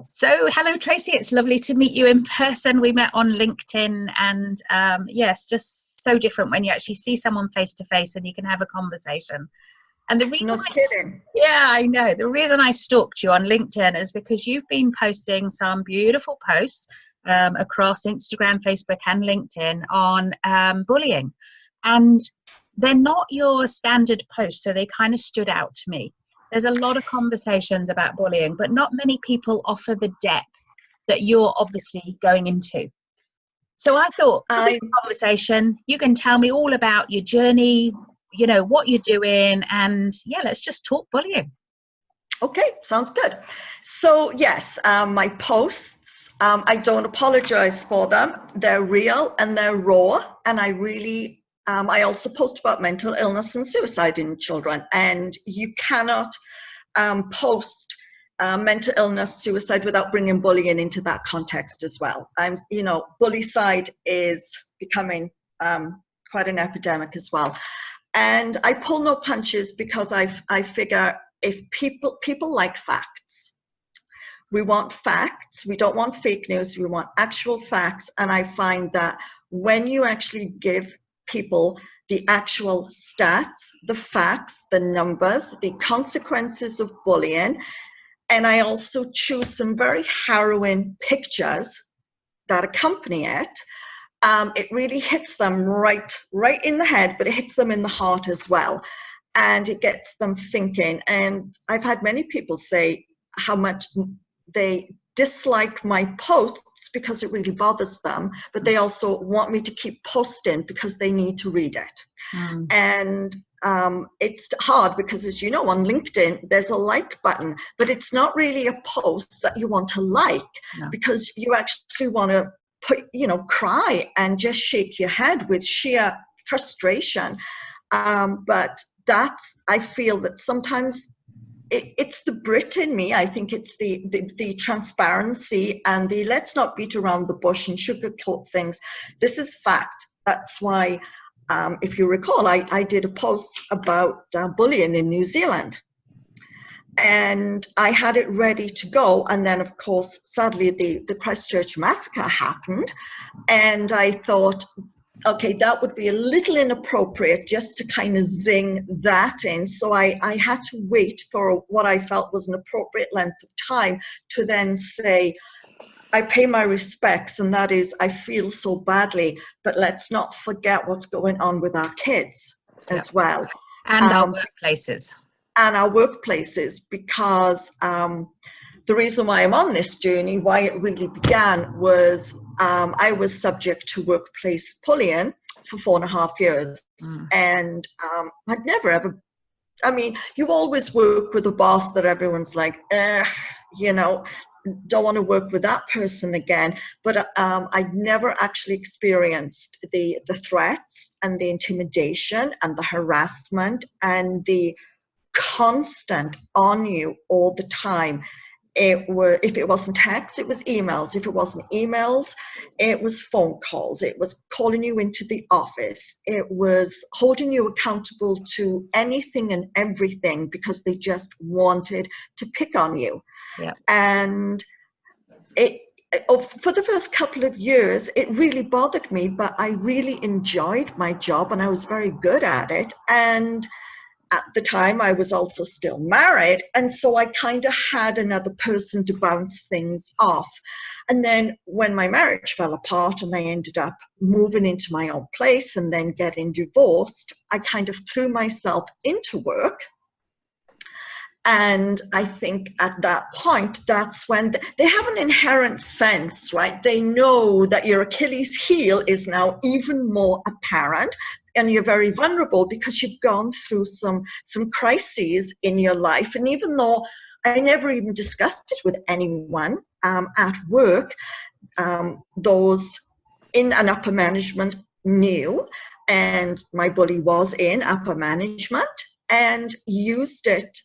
So, hello, Tracy. It's lovely to meet you in person. We met on LinkedIn, and yes, just so different when you actually see someone face to face and you can have a conversation. And the reason No kidding. yeah, I know. The reason I stalked you on LinkedIn is because you've been posting some beautiful posts across Instagram, Facebook, and LinkedIn on bullying. And they're not your standard posts, so they kind of stood out to me. There's a lot of conversations about bullying, but not many people offer the depth that you're obviously going into. So I thought, conversation, you can tell me all about your journey, you know, what you're doing, and yeah, let's just talk bullying. Okay, sounds good. So yes, my posts, I don't apologize for them. They're real and they're raw, and I really, I also post about mental illness and suicide in children, and you cannot post mental illness, suicide without bringing bullying into that context as well. You know, bullycide is becoming quite an epidemic as well. And I pull no punches because I figure if people like facts. We want facts. We don't want fake news. We want actual facts. And I find that when you actually give people the actual stats, the facts, the numbers, the consequences of bullying, and I also choose some very harrowing pictures that accompany it, it really hits them right in the head, but it hits them in the heart as well. And it gets them thinking. And I've had many people say how much they dislike my posts because it really bothers them, but they also want me to keep posting because they need to read it. And it's hard because, as you know, on LinkedIn, there's a like button, but it's not really a post that you want to like, because you actually want to cry and just shake your head with sheer frustration. But I feel that sometimes it's the Brit in me. I think it's the transparency and the let's not beat around the bush and sugarcoat things. This is fact. That's why, if you recall, I did a post about bullying in New Zealand. And I had it ready to go. And then, of course, sadly, the Christchurch massacre happened. And I thought, okay, that would be a little inappropriate just to kind of zing that in. So I had to wait for what I felt was an appropriate length of time to then say, I pay my respects, and that is, I feel so badly, but let's not forget what's going on with our kids as well. And our workplaces. And our workplaces, because the reason why I'm on this journey, why it really began, was I was subject to workplace bullying for 4.5 years. And I'd never ever, I mean, you always work with a boss that everyone's like, you know, don't want to work with that person again. But I'd never actually experienced the threats and the intimidation and the harassment and the constant on you all the time. If it wasn't text, it was emails. If it wasn't emails, it was phone calls. It was calling you into the office. It was holding you accountable to anything and everything because they just wanted to pick on you. And for the first couple of years, it really bothered me, but I really enjoyed my job and I was very good at it. And at the time, I was also still married, and so I kind of had another person to bounce things off. And then when my marriage fell apart and I ended up moving into my own place and then getting divorced, I kind of threw myself into work. And I think at that point, that's when they have an inherent sense, right? They know that your Achilles heel is now even more apparent, and you're very vulnerable because you've gone through some crises in your life. And even though I never even discussed it with anyone at work, those in an upper management knew, and my bully was in upper management and used it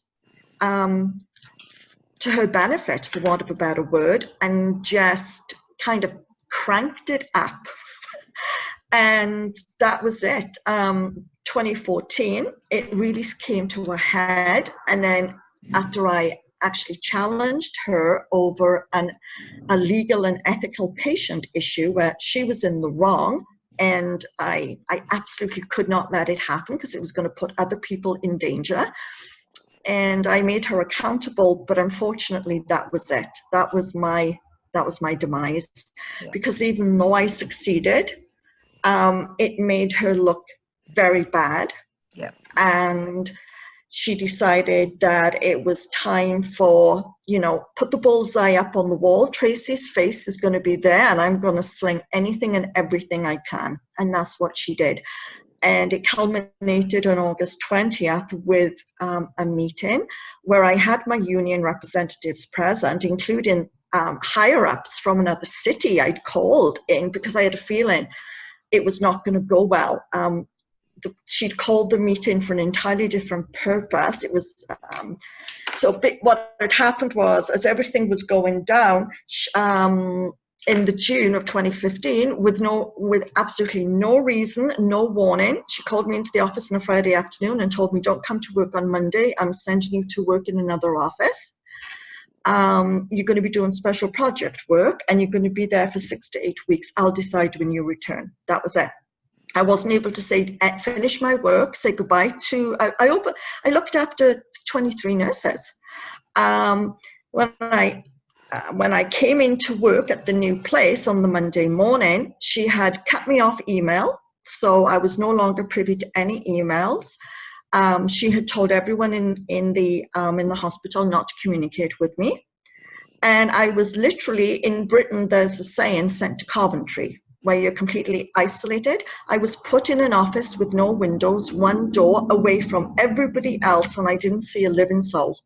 to her benefit, for want of a better word, and just kind of cranked it up. And that was it. 2014, it really came to a head. And then after I actually challenged her over a legal and ethical patient issue where she was in the wrong. And I absolutely could not let it happen because it was going to put other people in danger. And I made her accountable, but unfortunately that was it. That was my demise. Yeah. Because even though I succeeded, it made her look very bad. Yeah. And she decided that it was time for, put the bullseye up on the wall. Tracey's face is going to be there, and I'm going to sling anything and everything I can. And that's what she did. And it culminated on August 20th with a meeting where I had my union representatives present, including higher-ups from another city I'd called in because I had a feeling it was not going to go well. She'd called the meeting for an entirely different purpose. It was what had happened was, as everything was going down, in the June of 2015, with absolutely no reason, no warning, she called me into the office on a Friday afternoon and told me, "Don't come to work on Monday. I'm sending you to work in another office. You're going to be doing special project work, and you're going to be there for 6 to 8 weeks. I'll decide when you return." That was it. I wasn't able to say, finish my work, say goodbye to, I looked after 23 nurses. When I came into work at the new place on the Monday morning, she had cut me off email, so I was no longer privy to any emails. She had told everyone in the hospital not to communicate with me. And I was literally, in Britain, there's a saying, sent to Coventry, where you're completely isolated. I was put in an office with no windows, one door away from everybody else, and I didn't see a living soul.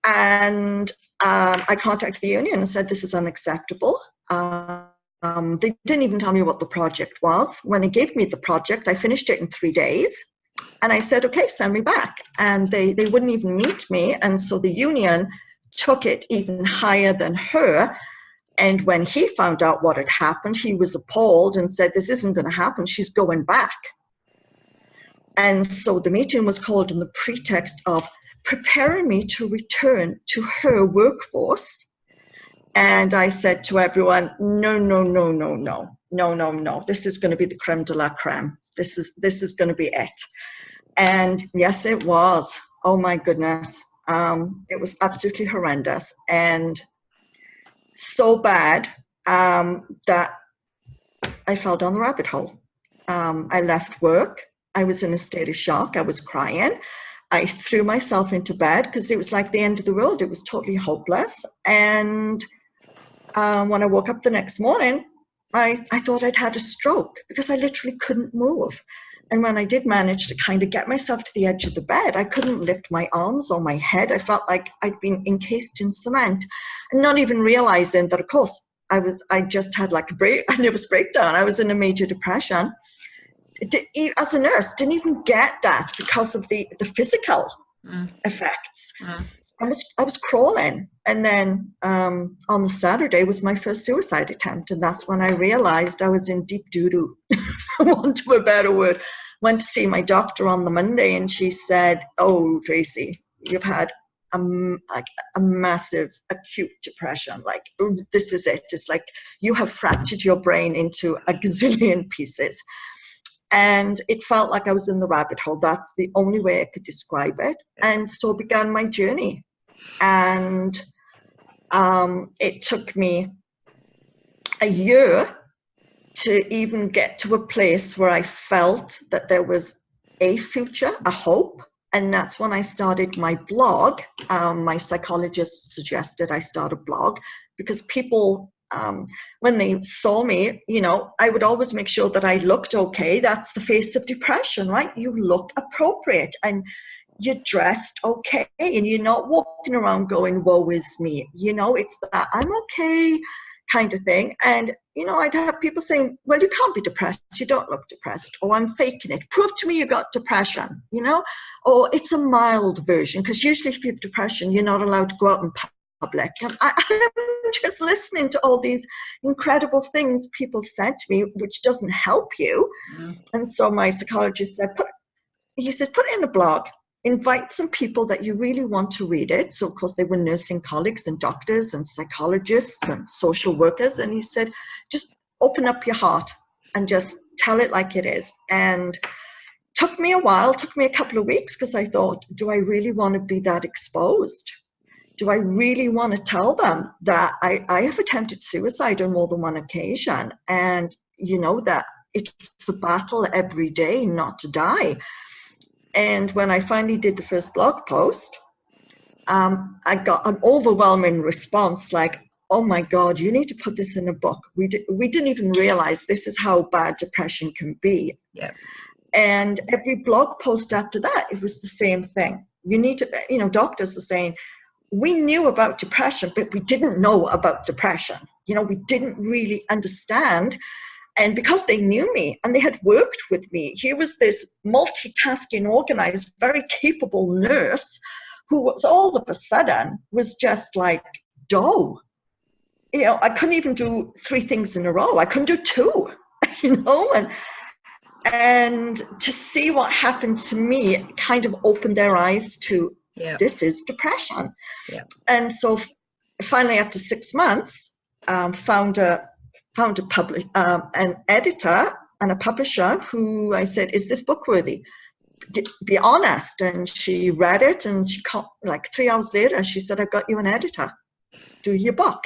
And I contacted the union and said, "This is unacceptable." They didn't even tell me what the project was. When they gave me the project, I finished it in 3 days. And I said, "Okay, send me back." And they wouldn't even meet me. And so the union took it even higher than her. And when he found out what had happened, he was appalled and said, "This isn't going to happen. She's going back." And so the meeting was called on the pretext of preparing me to return to her workforce. And I said to everyone, no, no, no, no, no, no, no, no. This is going to be the creme de la creme. This is going to be it. And yes, it was. Oh my goodness. It was absolutely horrendous and so bad that I fell down the rabbit hole. I left work. I was in a state of shock. I was crying. I threw myself into bed because it was like the end of the world. It was totally hopeless. And when I woke up the next morning, I thought I'd had a stroke because I literally couldn't move. And when I did manage to kind of get myself to the edge of the bed, I couldn't lift my arms or my head. I felt like I'd been encased in cement, and not even realizing that, of course, I just had like a nervous breakdown. I was in a major depression. As a nurse, didn't even get that because of the physical effects. I was crawling, and then on the Saturday was my first suicide attempt, and that's when I realized I was in deep doo-doo, for want of a better word. Went to see my doctor on the Monday, and she said, "Oh, Tracey, you've had a massive acute depression. Like, this is it. It's like you have fractured your brain into a gazillion pieces." And it felt like I was in the rabbit hole. That's the only way I could describe it. And so began my journey. And it took me a year to even get to a place where I felt that there was a future, a hope. And that's when I started my blog. My psychologist suggested I start a blog because people, when they saw me, I would always make sure that I looked okay. That's the face of depression, right? You look appropriate and you're dressed okay, and you're not walking around going, "Woe is me." It's that I'm okay kind of thing. And, I'd have people saying, "Well, you can't be depressed. You don't look depressed." Or, "I'm faking it. Prove to me you got depression," or it's a mild version. Because usually if you have depression, you're not allowed to go out in public. And I'm just listening to all these incredible things people said to me, which doesn't help you. And so my psychologist said, put it in a blog. invite some people that you really want to read it. So of course they were nursing colleagues and doctors and psychologists and social workers. And he said, just open up your heart and just tell it like it is. And took me a while, took me a couple of weeks, because I thought, do I really want to be that exposed? Do I really want to tell them that I have attempted suicide on more than one occasion, and you know that it's a battle every day not to die? And when I finally did the first blog post, I got an overwhelming response like, oh my God, you need to put this in a book. We didn't even realize this is how bad depression can be. Yeah. And every blog post after that, it was the same thing. You need to, you know, doctors are saying, we knew about depression, but we didn't know about depression. You know, we didn't really understand. And because they knew me and they had worked with me, here was this multitasking, organized, very capable nurse who was all of a sudden was just like dull. You know, I couldn't even do 3 things in a row. I couldn't do 2, you know, and to see what happened to me kind of opened their eyes to, this is depression. Yeah. And so finally, after 6 months, found an editor and a publisher who I said, is this book worthy? Be honest. And she read it, and she called, like 3 hours later, she said, I've got you an editor. Do your book.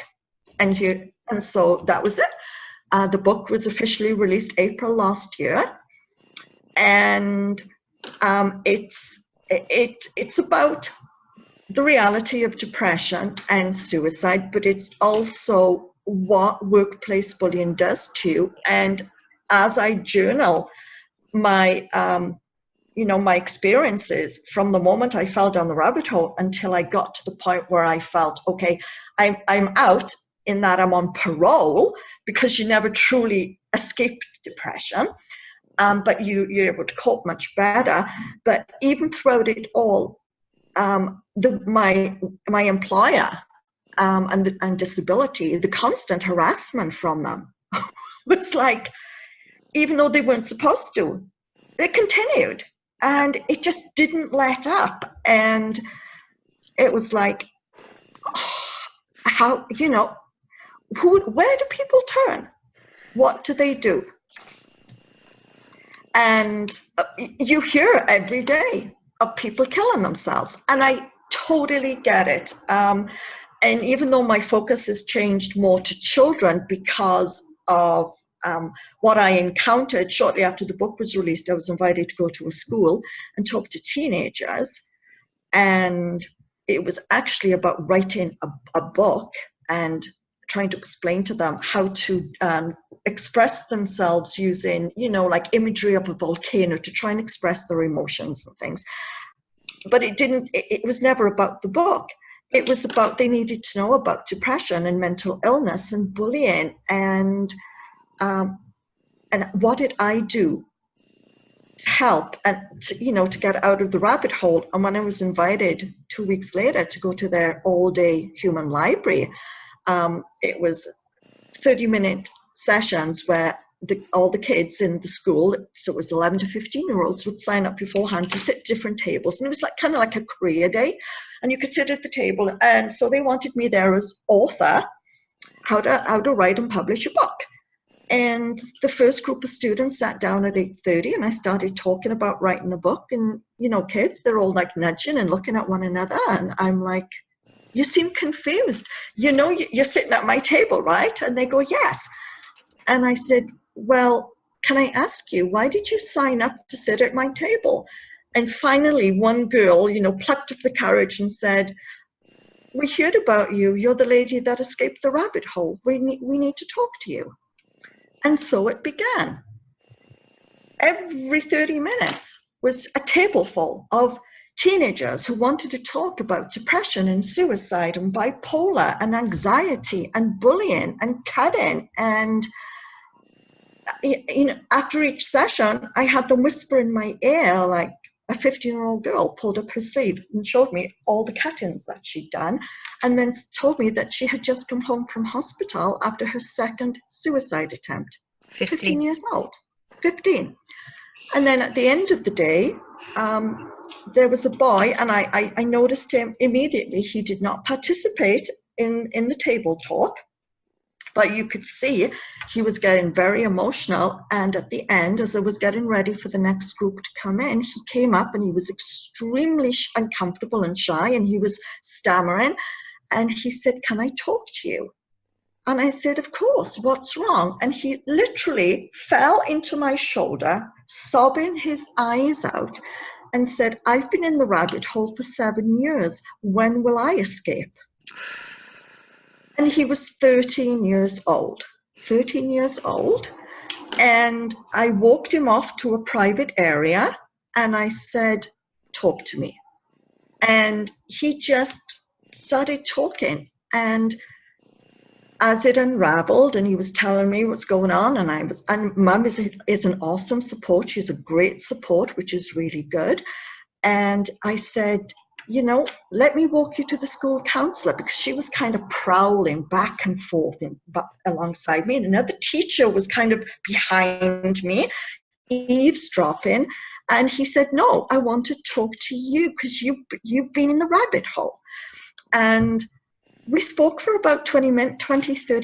And so that was it. The book was officially released April last year. And it's about the reality of depression and suicide, but it's also what workplace bullying does to you. And as I journal my my experiences from the moment I fell down the rabbit hole until I got to the point where I felt, okay, I'm out, in that I'm on parole, because you never truly escape depression. But you're able to cope much better. But even throughout it all, my employer and disability, the constant harassment from them was like, even though they weren't supposed to, they continued, and it just didn't let up. And it was like, how, you know, where do people turn? What do they do? And you hear every day of people killing themselves, and I totally get it. And even though my focus has changed more to children because of what I encountered shortly after the book was released, I was invited to go to a school and talk to teenagers, and it was actually about writing a book and trying to explain to them how to express themselves using, you know, like imagery of a volcano to try and express their emotions and things. But it was never about the book. It was about, they needed to know about depression and mental illness and bullying, and what did I do to help and to get out of the rabbit hole. And when I was invited 2 weeks later to go to their all-day human library, it was 30-minute sessions where all the kids in the school, so it was 11 to 15-year-olds, would sign up beforehand to sit at different tables. And it was like kind of like a career day, and you could sit at the table. And so they wanted me there as author, how to write and publish a book. And the first group of students sat down at 8:30, and I started talking about writing a book. And, you know, kids, they're all like nudging and looking at one another. And I'm like, you seem confused. You know, you're sitting at my table, right? And they go, yes. And I said, well, can I ask you, why did you sign up to sit at my table? And finally, one girl, you know, plucked up the courage and said, we heard about you. You're the lady that escaped the rabbit hole. We need to talk to you. And so it began. Every 30 minutes was a table full of teenagers who wanted to talk about depression and suicide and bipolar and anxiety and bullying and cutting. And you know, after each session, I had them whisper in my ear, like a 15-year-old girl pulled up her sleeve and showed me all the cut-ins that she'd done, and then told me that she had just come home from hospital after her second suicide attempt. 15 years old. 15. And then at the end of the day, there was a boy, and I noticed him immediately. He did not participate in the table talk, but you could see he was getting very emotional. And at the end, as I was getting ready for the next group to come in, he came up and he was extremely uncomfortable and shy, and he was stammering. And he said, "Can I talk to you?" And I said, "Of course, what's wrong?" And he literally fell into my shoulder, sobbing his eyes out, and said, "I've been in the rabbit hole for 7 years. When will I escape?" And he was 13 years old. 13 years old. And I walked him off to a private area, and I said, "Talk to me." And he just started talking. And as it unraveled, and he was telling me what's going on, and Mum is an awesome support. She's a great support, which is really good. And I said, "You know, let me walk you to the school counselor," because she was kind of prowling back and forth alongside me. And another teacher was kind of behind me, eavesdropping. And he said, "No, I want to talk to you because you've been in the rabbit hole." And we spoke for about 30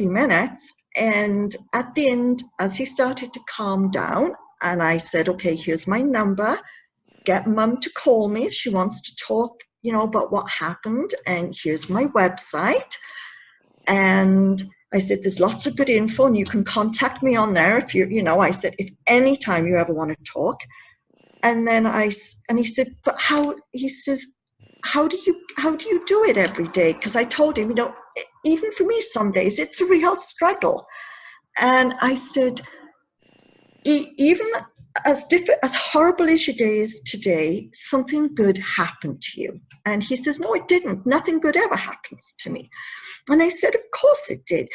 minutes. And at the end, as he started to calm down, and I said, "Okay, here's my number. Get Mum to call me if she wants to talk, about what happened. And here's my website." And I said, "There's lots of good info, and you can contact me on there if I said, if anytime you ever want to talk." And then he said, "But how?" He says, how do you do it every day?" Because I told him, even for me, some days it's a real struggle. And I said, "Even as horrible as your day is today, something good happened to you." And he says, "No, it didn't. Nothing good ever happens to me." And I said, "Of course it did.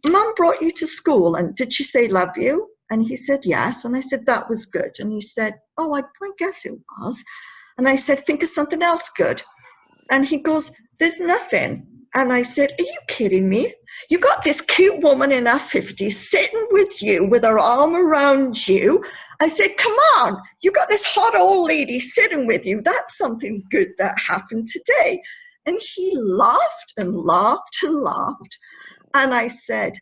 Mum brought you to school, and did she say love you?" And he said, "Yes." And I said, "That was good." And he said, "Oh, I guess it was." And I said, "Think of something else good." And he goes, "There's nothing." And I said, "Are you kidding me? You got this cute woman in her 50s sitting with you with her arm around you." I said, "Come on, you got this hot old lady sitting with you. That's something good that happened today." And he laughed and laughed and laughed. And I said,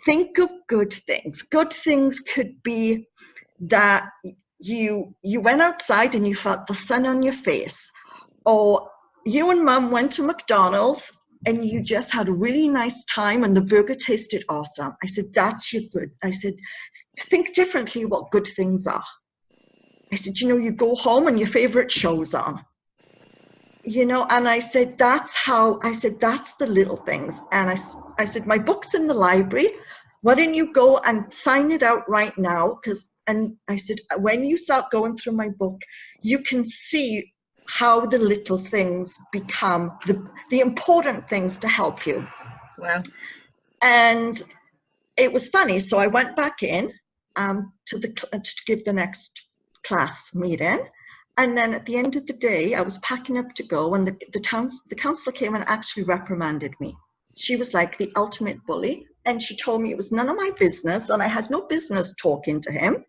"Think of good things. Good things could be that you went outside and you felt the sun on your face, or you and Mum went to McDonald's and you just had a really nice time and the burger tasted awesome." I said, "That's your good." I said, "Think differently what good things are." I said, "You go home and your favorite show's on." And I said, that's the little things. And I said, "My book's in the library. Why don't you go and sign it out right now?" And I said, "When you start going through my book, you can see how the little things become the important things to help you." Wow. And it was funny. So I went back in to give the next class meeting. And then at the end of the day, I was packing up to go, and the counselor came and actually reprimanded me. She was like the ultimate bully, and she told me it was none of my business, and I had no business talking to him.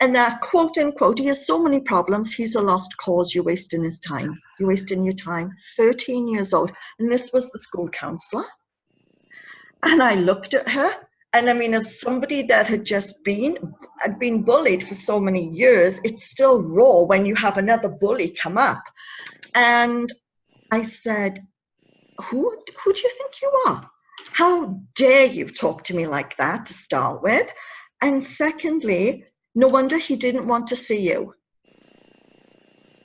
And that, quote unquote, "He has so many problems, he's a lost cause, you're wasting his time. You're wasting your time." 13 years old. And this was the school counselor. And I looked at her, and I mean, as somebody that had been bullied for so many years, it's still raw when you have another bully come up. And I said, who do you think you are? How dare you talk to me like that, to start with? And secondly, no wonder he didn't want to see you.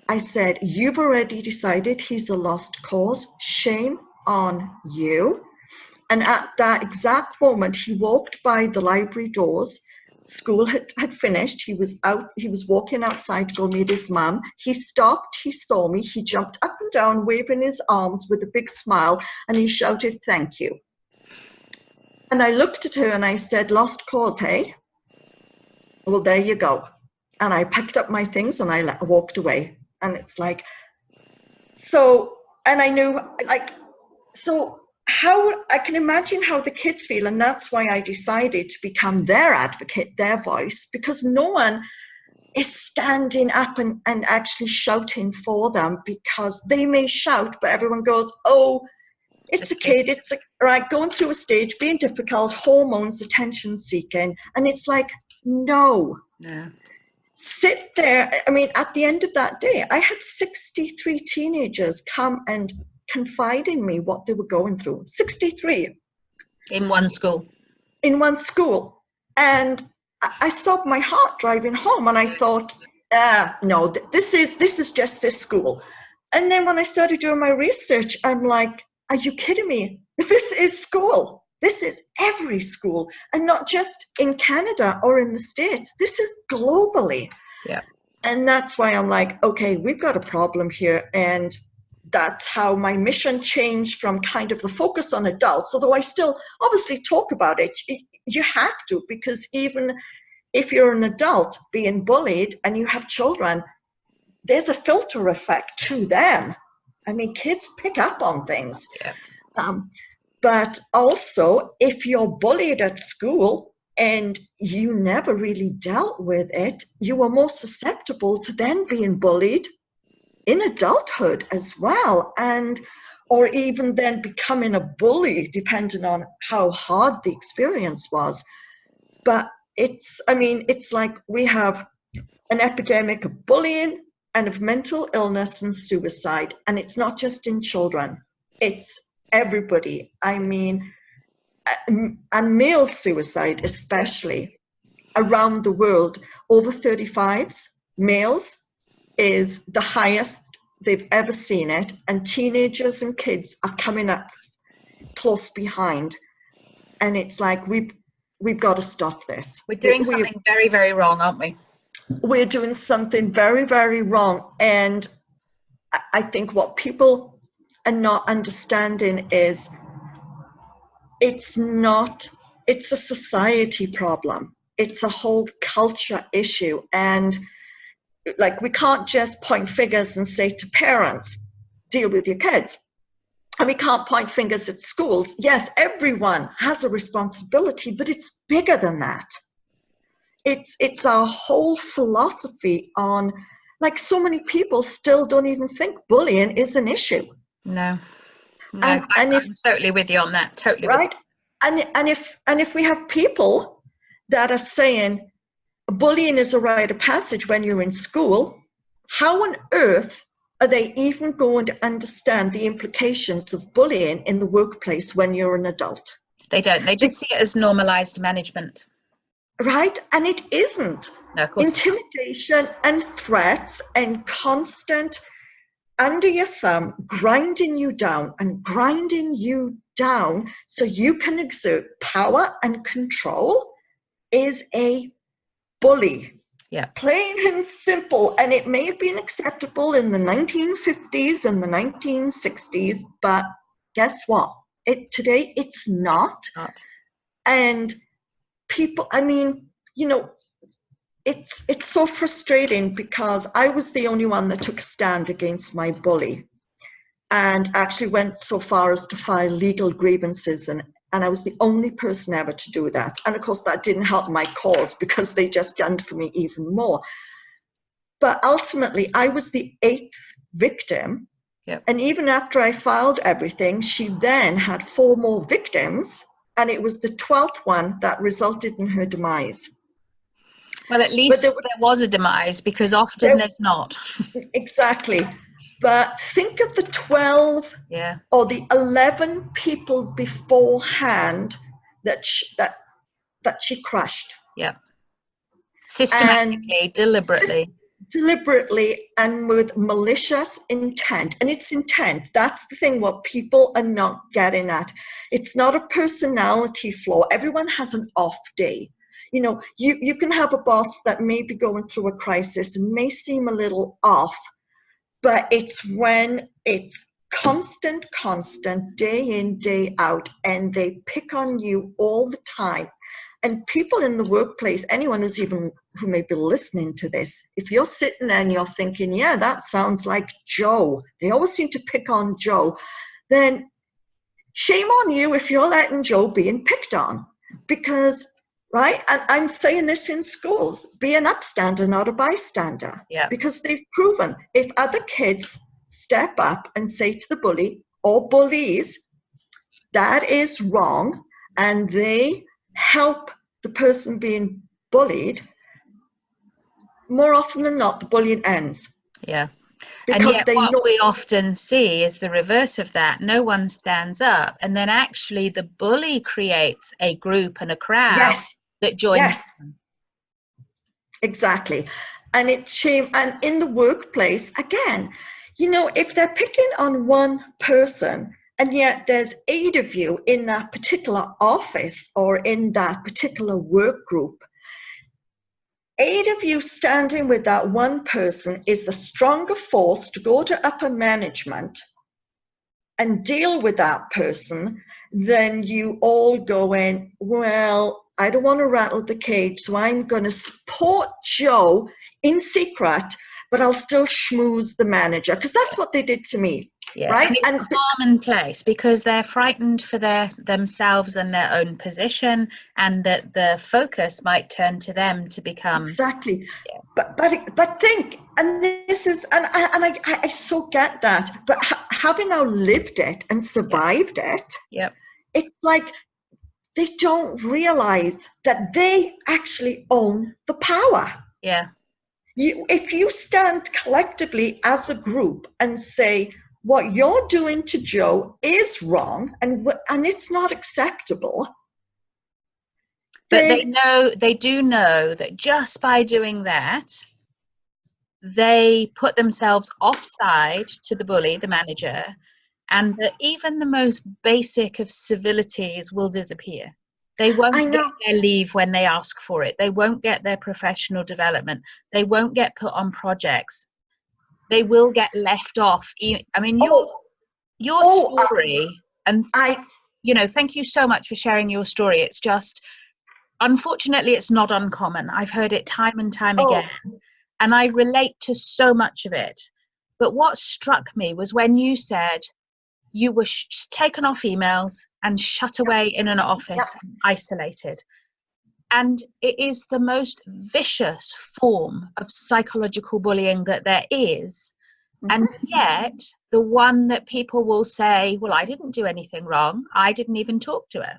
I said, "You've already decided he's a lost cause. Shame on you." And at that exact moment, he walked by the library doors. School had finished. He was walking outside to go meet his mum. He stopped, he saw me, he jumped up and down, waving his arms with a big smile, and he shouted, "Thank you." And I looked at her and I said, "Lost cause, hey? Well, there you go." And I picked up my things and I walked away. And it's like, so, and I knew, so how I can imagine how the kids feel. And that's why I decided to become their advocate, their voice, because no one is standing up and actually shouting for them, because they may shout, but everyone goes, oh, it's a kid, it's right, going through a stage, being difficult, hormones, attention seeking. And it's like, no. Yeah. Sit there. I mean, at the end of that day, I had 63 teenagers come and confide in me what they were going through. 63. In one school. In one school. And I stopped my heart driving home, and I thought, no, this is just this school. And then when I started doing my research, I'm like, are you kidding me? This is school. This is every school, and not just in Canada or in the States. This is globally. Yeah. And that's why I'm like, okay, we've got a problem here. And that's how my mission changed from kind of the focus on adults, although I still obviously talk about it. You have to, because even if you're an adult being bullied and you have children, there's a filter effect to them. I mean, kids pick up on things. Yeah. But also, if you're bullied at school and you never really dealt with it, you are more susceptible to then being bullied in adulthood as well, and or even then becoming a bully, depending on how hard the experience was. But it's like we have an epidemic of bullying and of mental illness and suicide, and it's not just in children, it's everybody. I mean, and male suicide especially around the world, over 35s, males, is the highest they've ever seen it, and teenagers and kids are coming up close behind. And it's like, we've got to stop this. We're doing something very, very wrong, aren't we? We're doing something very, very wrong. And I think what people are not understanding is it's a society problem. It's a whole culture issue. And like, we can't just point fingers and say to parents, deal with your kids. And we can't point fingers at schools. Yes, everyone has a responsibility, but it's bigger than that. It's our whole philosophy on, like, so many people still don't even think bullying is an issue. No, I'm totally with you on that. Totally. Right. And if we have people that are saying bullying is a rite of passage when you're in school, how on earth are they even going to understand the implications of bullying in the workplace when you're an adult? They don't. They just see it as normalized management. Right? And it isn't. No, of course. Intimidation and threats and constant under your thumb, grinding you down so you can exert power and control is a bully. Yeah. Plain and simple. And it may have been acceptable in the 1950s and the 1960s, but guess what? Today it's not. And people, I mean, you know, it's so frustrating, because I was the only one that took a stand against my bully, and actually went so far as to file legal grievances, and I was the only person ever to do that. And of course that didn't help my cause, because they just gunned for me even more. But ultimately I was the 8th victim. Yep. And even after I filed everything, she then had 4 more victims, and it was the 12th one that resulted in her demise. Well, at least there was a demise, because often there's not. Exactly. But think of the 12 or the 11 people beforehand that she crushed. Yeah. Systematically, deliberately, and with malicious intent. And it's intent. That's the thing, what people are not getting at. It's not a personality flaw. Everyone has an off day. You know, you can have a boss that may be going through a crisis and may seem a little off, but it's when it's constant, day in, day out, and they pick on you all the time. And people in the workplace, anyone who may be listening to this, if you're sitting there and you're thinking, yeah, that sounds like Joe, they always seem to pick on Joe, then shame on you if you're letting Joe being picked on. Because right? And I'm saying this in schools, be an upstander, not a bystander. Yeah. Because they've proven if other kids step up and say to the bully or bullies, that is wrong, and they help the person being bullied, more often than not, the bullying ends. Yeah. And Because yet they what know. we often see is the reverse of that. No one stands up, and then actually the bully creates a group and a crowd Yes. that joins Yes. them. Exactly. And it's shame. And in the workplace, again, you know, if they're picking on one person and yet there's 8 of you in that particular office or in that particular work group, 8 of you standing with that one person is the stronger force to go to upper management and deal with that person than you all going, well, I don't want to rattle the cage, so I'm going to support Joe in secret, but I'll still schmooze the manager, because that's what they did to me. Yeah, right? and it's commonplace because they're frightened for themselves and their own position, and that the focus might turn to them to become. Exactly. Yeah. But think, and this is, and I so get that, but having now lived it and survived it, it's like they don't realize that they actually own the power. Yeah. If you stand collectively as a group and say, what you're doing to Joe is wrong and it's not acceptable. But they do know that just by doing that, they put themselves offside to the bully, the manager, and that even the most basic of civilities will disappear. They won't get their leave when they ask for it. They won't get their professional development. They won't get put on projects. They will get left off. I mean, your story, and thank you so much for sharing your story. It's just, unfortunately, it's not uncommon. I've heard it time and time again, and I relate to so much of it. But what struck me was when you said you were taken off emails and shut away in an office, isolated. And it is the most vicious form of psychological bullying that there is. And yet, the one that people will say, well, I didn't do anything wrong. I didn't even talk to her.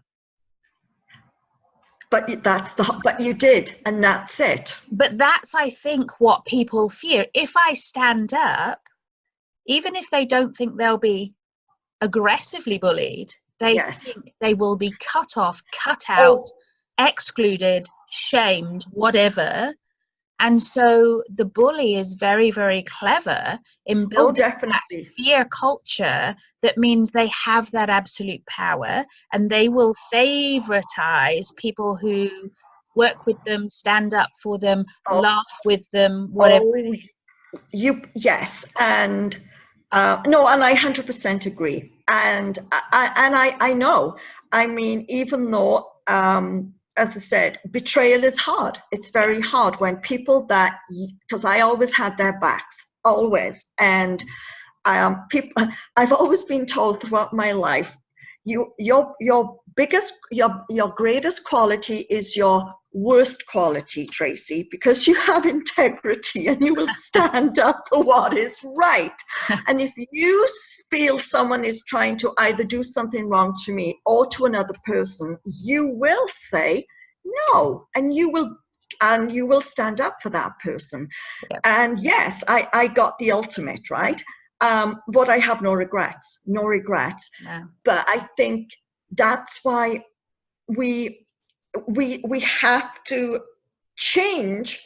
But you did, and that's it. But that's, I think, what people fear. If I stand up, even if they don't think they'll be aggressively bullied, they think they will be cut off, cut out, excluded, shamed, whatever. And so the bully is very, very clever in building that fear culture that means they have that absolute power, and they will favoritize people who work with them, stand up for them, laugh with them, whatever. Yes, and no, and I 100% agree. And I know. I mean, even though, as I said, betrayal is hard. It's very hard when people because I always had their backs, always. And I've always been told throughout my life, your greatest quality is your worst quality, Tracy, because you have integrity and you will stand up for what is right. And if you feel someone is trying to either do something wrong to me or to another person, you will say no, and you will stand up for that person. Yep. And yes, I got the ultimate, right? But I have no regrets. No. But I think that's why we have to change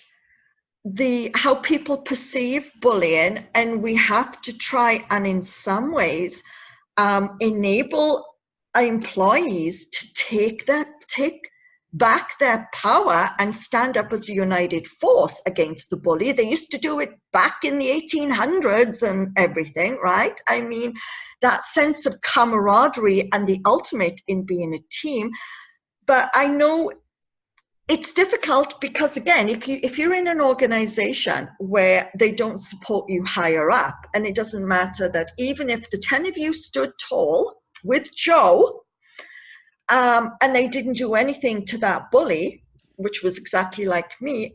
how people perceive bullying, and we have to try and in some ways enable our employees to take back their power and stand up as a united force against the bully. They used to do it back in the 1800s and everything, right? I mean, that sense of camaraderie and the ultimate in being a team. But I know it's difficult because, again, if you're in an organization where they don't support you higher up, and it doesn't matter that even if the 10 of you stood tall with Joe, and they didn't do anything to that bully, which was exactly like me.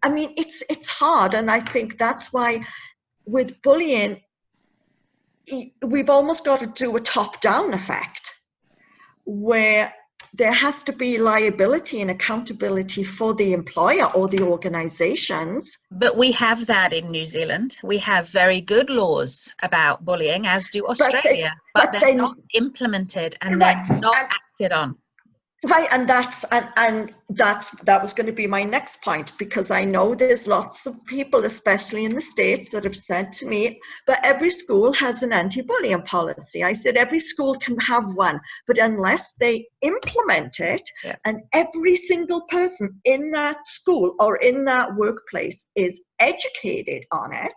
I mean, it's hard, and I think that's why with bullying, we've almost got to do a top-down effect, where there has to be liability and accountability for the employer or the organizations. But we have that in New Zealand. We have very good laws about bullying, as do Australia, but they're not implemented and they're not acted on. Right, and that was going to be my next point, because I know there's lots of people, especially in the States, that have said to me, but every school has an anti-bullying policy. I said every school can have one, but unless they implement it, and every single person in that school or in that workplace is educated on it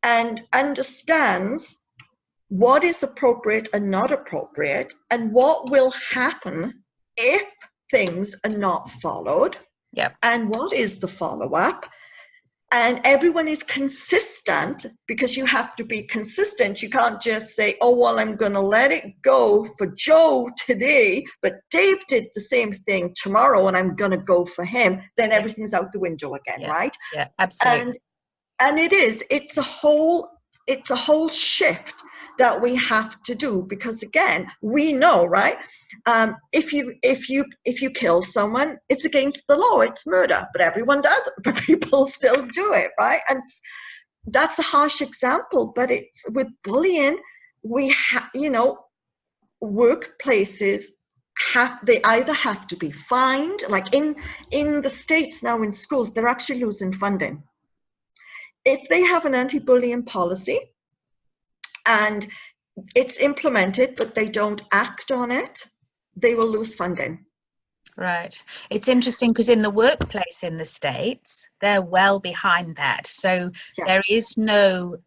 and understands what is appropriate and not appropriate, and what will happen if things are not followed, and what is the follow-up, and everyone is consistent, because you have to be consistent. You can't just say, oh, well, I'm going to let it go for Joe today, but Dave did the same thing tomorrow and I'm going to go for him. Then everything's out the window again, right? Yeah, absolutely. And it's a whole shift that we have to do, because again, we know, right? If you kill someone, it's against the law, it's murder, but everyone does it, but people still do it, right? And that's a harsh example, but it's with bullying, we have, workplaces they either have to be fined, like in the States now, in schools, they're actually losing funding. If they have an anti-bullying policy and it's implemented, but they don't act on it, they will lose funding. Right. It's interesting because in the workplace in the States, they're well behind that. So there is no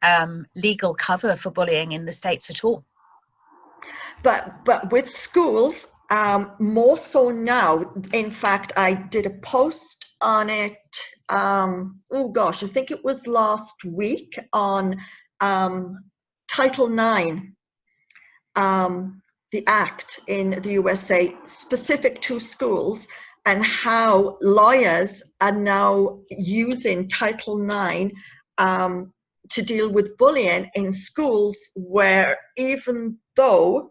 legal cover for bullying in the States at all. But with schools, more so now. In fact, I did a post on it. Oh gosh, I think it was last week on Title IX, the act in the USA specific to schools, and how lawyers are now using Title IX to deal with bullying in schools, where even though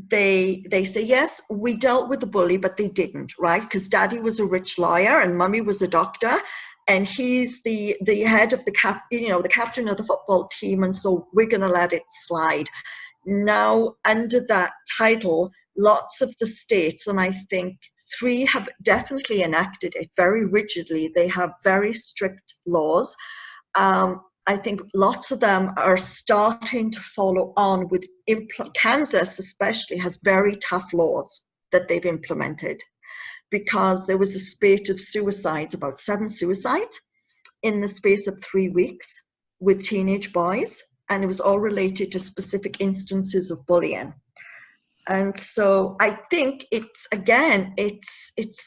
they say, yes, we dealt with the bully, but they didn't, right? Because daddy was a rich lawyer and mummy was a doctor, and he's the head of the captain of the football team, and so we're going to let it slide. Now, under that title, lots of the states, and I think 3 have definitely enacted it very rigidly. They have very strict laws. I think lots of them are starting to follow on with Kansas especially has very tough laws that they've implemented, because there was a spate of suicides, about 7 suicides in the space of 3 weeks with teenage boys, and it was all related to specific instances of bullying. And so I think it's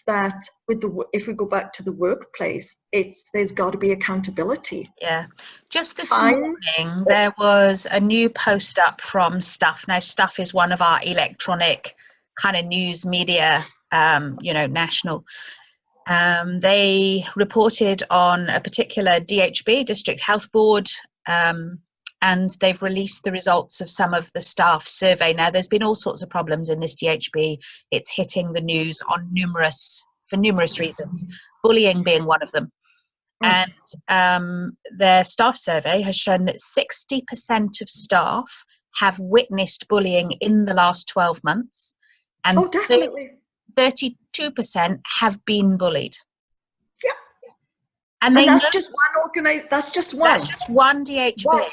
that with if we go back to the workplace, there's got to be accountability. Yeah. Just this morning, there was a new post up from Stuff. Now, Stuff is one of our electronic kind of news media, national. They reported on a particular DHB, District Health Board, and they've released the results of some of the staff survey. Now, there's been all sorts of problems in this DHB. It's hitting the news for numerous reasons, bullying being one of them. And their staff survey has shown that 60% of staff have witnessed bullying in the last 12 months. And 32% have been bullied. Yeah. And that's just one that's just one DHB.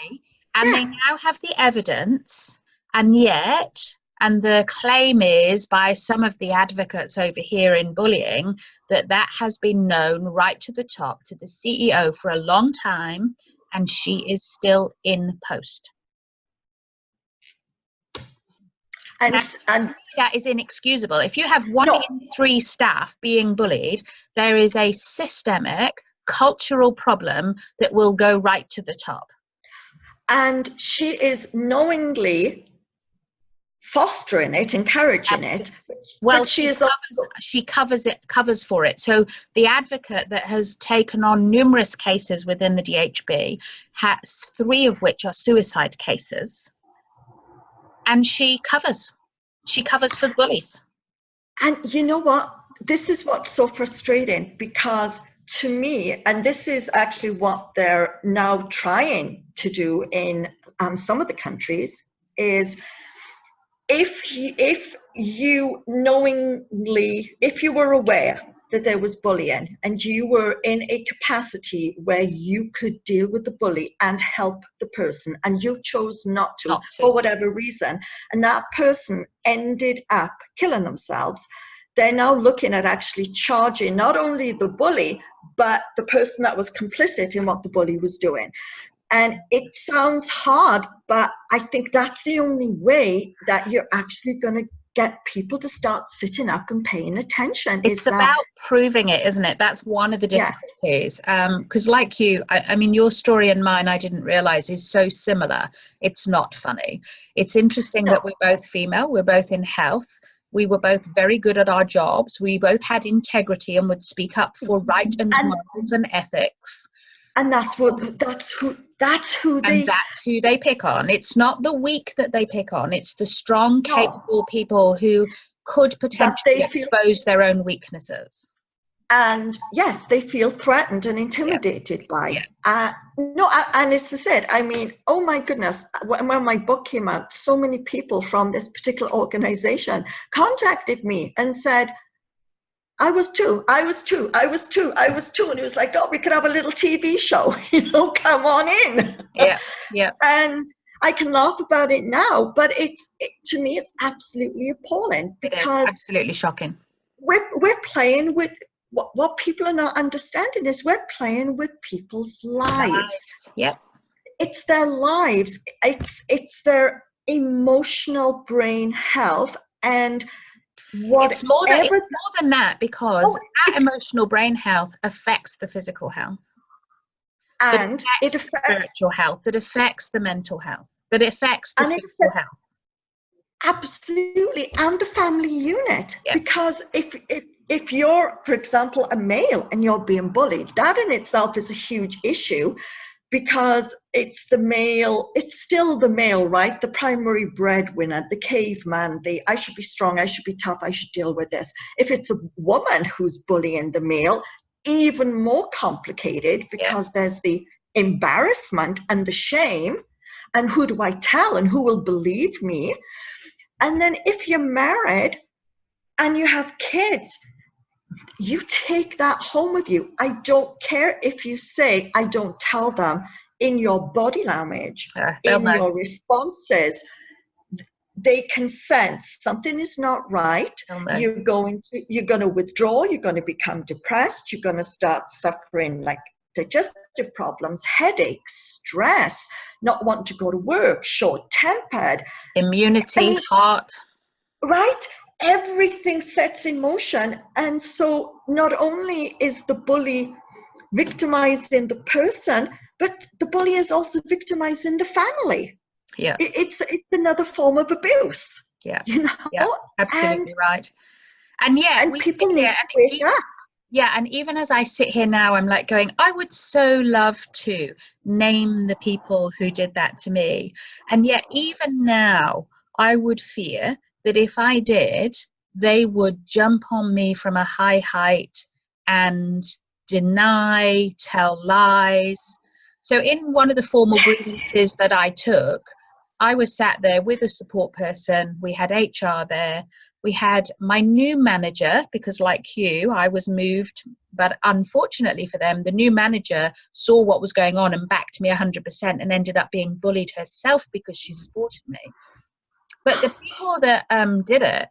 And they now have the evidence, and the claim is by some of the advocates over here in bullying that has been known right to the top, to the CEO for a long time, and she is still in post. And that is inexcusable. If you have 1 in 3 staff being bullied, there is a systemic cultural problem that will go right to the top. And she is knowingly fostering it, encouraging Absolutely. it. Well, But she covers for it. So the advocate that has taken on numerous cases within the DHB has 3 of which are suicide cases, and she covers for the bullies. And you know what? This is what's so frustrating, because to me, and this is actually what they're now trying to do in some of the countries, is if you knowingly, if you were aware that there was bullying and you were in a capacity where you could deal with the bully and help the person, and you chose not to for whatever reason, and that person ended up killing themselves, they're now looking at actually charging not only the bully, but the person that was complicit in what the bully was doing. And it sounds hard, but I think that's the only way that you're actually going to get people to start sitting up and paying attention. It's about proving it, isn't it? That's one of the difficulties. Because like you, I mean, your story and mine, I didn't realize, is so similar. It's not funny. It's interesting that we're both female. We're both in health. We were both very good at our jobs. We both had integrity and would speak up for right and morals and ethics. And that's who they pick on. It's not the weak that they pick on. It's the strong, capable people who could potentially expose their own weaknesses. And yes, they feel threatened and intimidated by. And it's as I said, I mean, oh my goodness, when my book came out, so many people from this particular organization contacted me and said, I was two. And it was like, oh, we could have a little TV show, come on in. Yeah. And I can laugh about it now, but to me, it's absolutely appalling, because it is absolutely shocking. We're playing with what people are not understanding is we're playing with people's lives. Yep. It's their lives. It's their emotional brain health, and it's more than that, because that emotional brain health affects the physical health, and it affects spiritual health, that affects the mental health, that affects the sexual health. Absolutely, and the family unit. Because if you're, for example, a male and you're being bullied, that in itself is a huge issue, because it's still the male, right? The primary breadwinner, the caveman, I should be strong, I should be tough, I should deal with this. If it's a woman who's bullying the male, even more complicated, because there's the embarrassment and the shame, and who do I tell and who will believe me? And then if you're married and you have kids, you take that home with you. I don't care if you say, I don't tell them, in your body language, your responses, they can sense something is not right. You're going to withdraw, you're going to become depressed, you're going to start suffering like digestive problems, headaches, stress, not wanting to go to work, short-tempered. Immunity, heart. Right? Everything sets in motion. And so not only is the bully victimizing the person, but the bully is also victimizing the family. Yeah. It's another form of abuse. Yeah. Yeah, absolutely right. And people need to wake up. Yeah, and even as I sit here now, I'm like going, I would so love to name the people who did that to me. And yet even now, I would fear that if I did, they would jump on me from a high height and deny, tell lies. So in one of the formal grievances that I took, I was sat there with a support person. We had HR there. We had my new manager, because like you, I was moved, but unfortunately for them, the new manager saw what was going on and backed me 100% and ended up being bullied herself because she supported me. But the people that did it,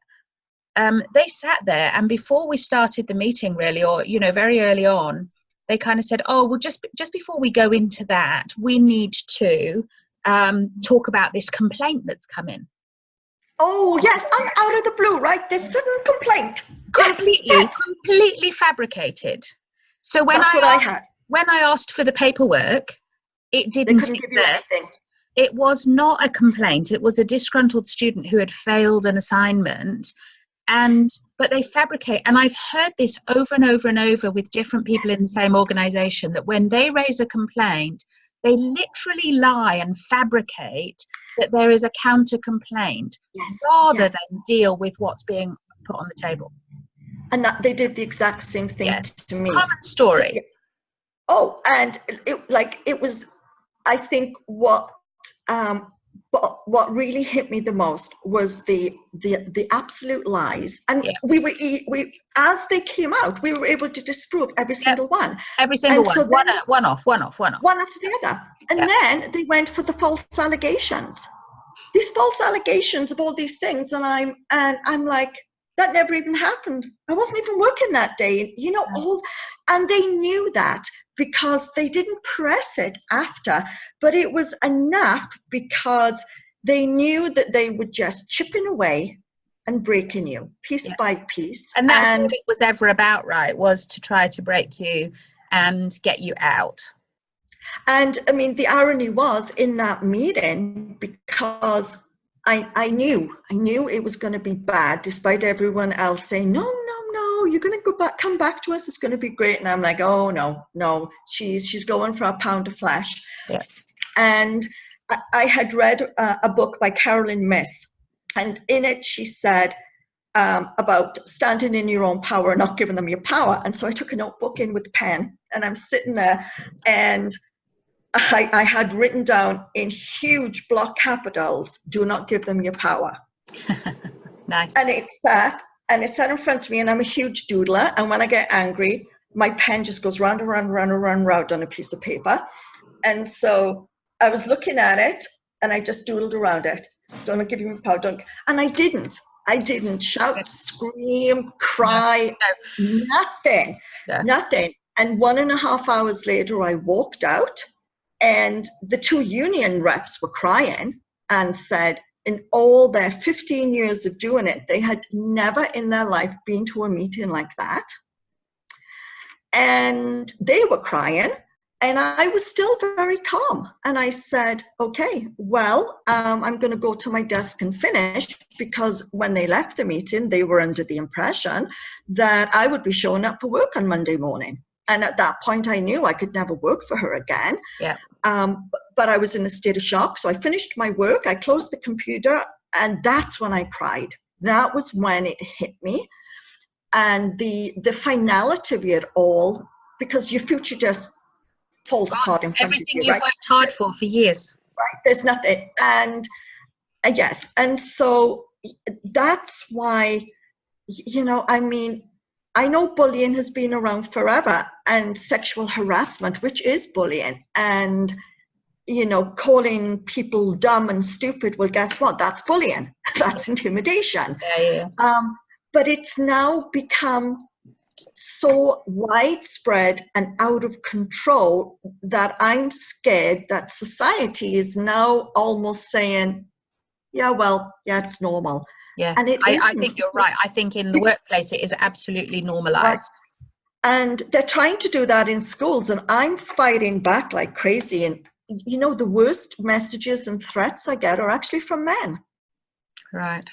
they sat there, and before we started the meeting really, or, very early on, they kind of said, oh, well, just before we go into that, we need to talk about this complaint that's come in. Oh, yes, and out of the blue, right? This sudden complaint. Completely fabricated. So when I asked for the paperwork, it didn't exist. it was not a complaint. It was a disgruntled student who had failed an assignment, but they fabricate. And I've heard this over and over and over with different people in the same organization, that when they raise a complaint, they literally lie and fabricate that there is a counter complaint, rather than deal with what's being put on the table. And that they did the exact same thing to me. Common story. So, and it was, I think what really hit me the most was the absolute lies. And we as they came out, we were able to disprove every single one. Every single one. So one off. One after the other. And then they went for the false allegations. These false allegations of all these things, and I'm like, that never even happened. I wasn't even working that day, and they knew that because they didn't press it after, but it was enough because they knew that they were just chipping away and breaking you piece by piece. And that's all it was ever about, right? Was to try to break you and get you out. And I mean, the irony was in that meeting, because I knew it was going to be bad, despite everyone else saying, no, you're going to come back to us. It's going to be great. And I'm like, oh, no, she's going for a pound of flesh. Yeah. And I had read a book by Carolyn Myss, and in it she said about standing in your own power, not giving them your power. And so I took a notebook in with a pen, and I'm sitting there, and I had written down in huge block capitals, do not give them your power. Nice. And it sat in front of me, and I'm a huge doodler. And when I get angry, my pen just goes round and round on a piece of paper. And so I was looking at it, and I just doodled around it. Don't give you power. Don't. And I didn't shout, scream, cry, nothing. And 1.5 hours later, I walked out. And the 2 union reps were crying and said in all their 15 years of doing it, they had never in their life been to a meeting like that. And they were crying, and I was still very calm. And I said, okay, well, I'm going to go to my desk and finish, because when they left the meeting, they were under the impression that I would be showing up for work on Monday morning. And at that point, I knew I could never work for her again. Yeah. But I was in a state of shock. So I finished my work. I closed the computer. And that's when I cried. That was when it hit me. And the finality of it all, because your future just falls apart in front of you. Everything you've worked hard for years. Right. There's nothing. And yes. And so that's why, I mean, I know bullying has been around forever, and sexual harassment, which is bullying, and, calling people dumb and stupid. Well, guess what? That's bullying. That's intimidation. Yeah. But it's now become so widespread and out of control that I'm scared that society is now almost saying, it's normal. Yeah, and I think you're right. I think in the workplace it is absolutely normalized. Right. And they're trying to do that in schools, and I'm fighting back like crazy. And the worst messages and threats I get are actually from men. Right.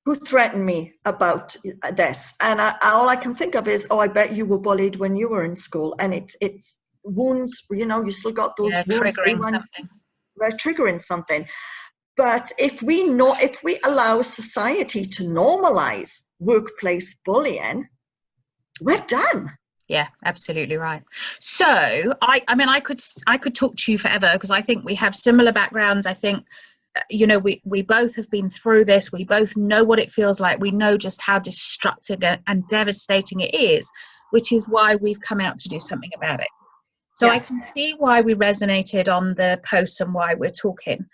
Who threaten me about this. And all I can think of is, I bet you were bullied when you were in school. And it's wounds, you still got those wounds. Triggering something. They're triggering something. But if we allow society to normalize workplace bullying, we're done. Yeah, absolutely right. So I could talk to you forever, because I think we have similar backgrounds. I think, we both have been through this. We both know what it feels like. We know just how destructive and devastating it is, which is why we've come out to do something about it. So yes. I can see why we resonated on the post and why we're talking.